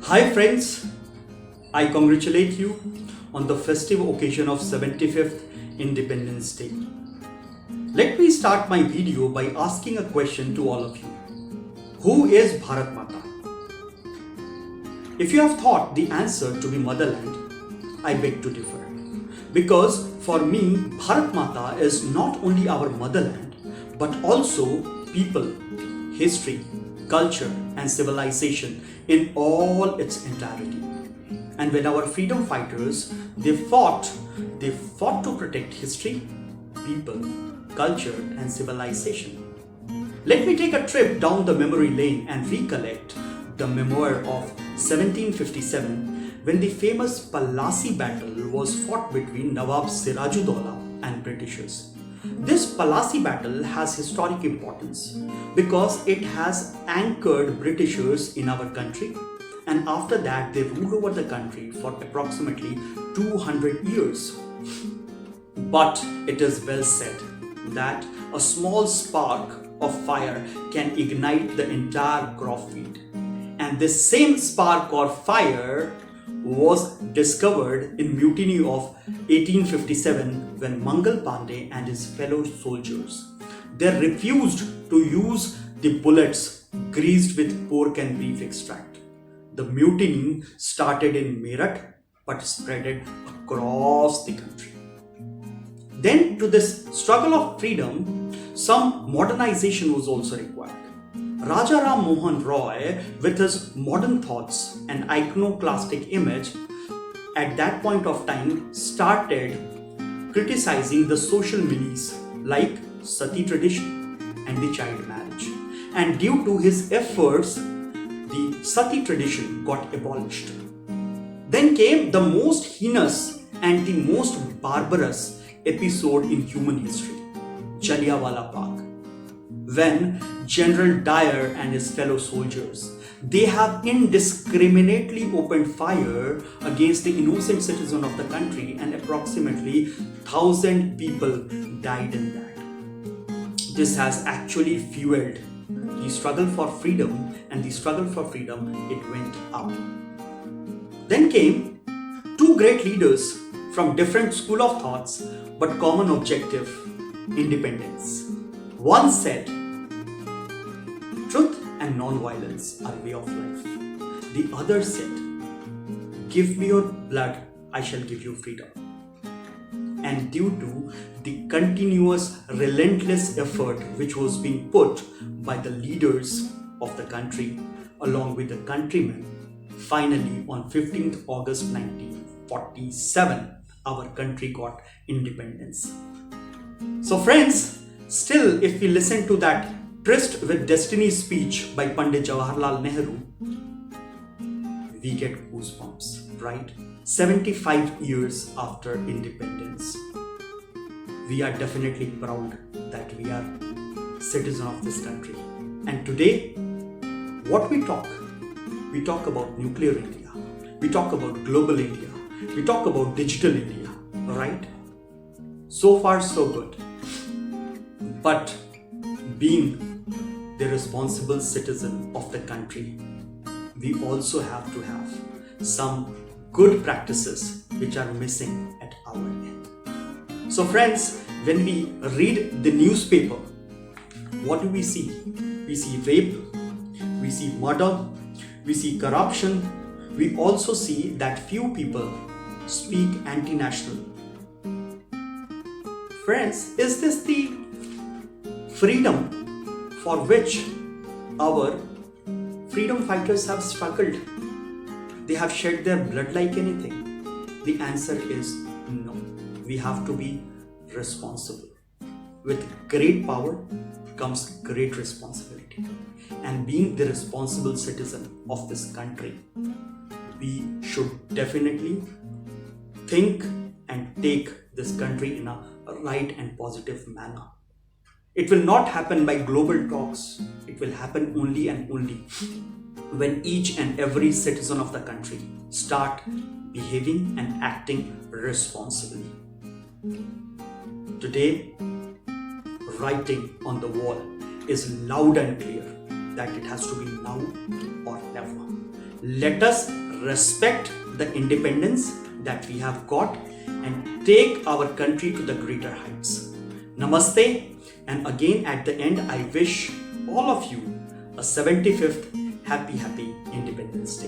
Hi friends, I congratulate you on the festive occasion of 75th Independence Day. Let me start my video by asking a question to all of you. Who is Bharat Mata? If you have thought the answer to be motherland, I beg to differ. Because for me, Bharat Mata is not only our motherland, but also people, history, culture and civilization in all its entirety. And when our freedom fighters, they fought to protect history, people, culture and civilization. Let me take a trip down the memory lane and recollect the memoir of 1757 when the famous Palasi battle was fought between Nawab Sirajuddaulah and Britishers. This Palasi battle has historic importance because it has anchored Britishers in our country, and after that they ruled over the country for approximately 200 years. But it is well said that a small spark of fire can ignite the entire crop field. And this same spark or fire was discovered in mutiny of 1857 when Mangal Pandey and his fellow soldiers, they refused to use the bullets greased with pork and beef extract. The mutiny started in Meerut but spread across the country. Then to this struggle of freedom, some modernization was also required. Raja Ram Mohan Roy, with his modern thoughts and iconoclastic image, at that point of time started criticizing the social mores like sati tradition and the child marriage. And due to his efforts, the sati tradition got abolished. Then came the most heinous and the most barbarous episode in human history, Jallianwala Bagh, when General Dyer and his fellow soldiers, they have indiscriminately opened fire against the innocent citizen of the country, and approximately 1,000 people died in that. This has actually fueled the struggle for freedom, and the struggle for freedom, it went up. Then came two great leaders from different school of thoughts but common objective, independence. One said, truth and non-violence are way of life. The other said, give me your blood, I shall give you freedom. And due to the continuous, relentless effort which was being put by the leaders of the country along with the countrymen, finally on 15th August 1947, our country got independence. So friends, still if we listen to that Tryst with Destiny speech by Pandit Jawaharlal Nehru, we get goosebumps, right? 75 years after independence, we are definitely proud that we are citizens of this country. And today, what we talk about nuclear India, we talk about global India, we talk about digital India, right? So far so good. But being the responsible citizen of the country, we also have to have some good practices which are missing at our end. So friends, when we read the newspaper, what do we see? We see rape, we see murder, we see corruption, we also see that few people speak anti-national. Friends, is this the freedom for which our freedom fighters have struggled? They have shed their blood like anything. The answer is no. We have to be responsible. With great power comes great responsibility. And being the responsible citizen of this country, we should definitely think and take this country in a right and positive manner. It will not happen by global talks. It will happen only and only when each and every citizen of the country start behaving and acting responsibly. Today, writing on the wall is loud and clear that it has to be now or never. Let us respect the independence that we have got and take our country to the greater heights. Namaste, and again at the end, I wish all of you a 75th happy Independence Day.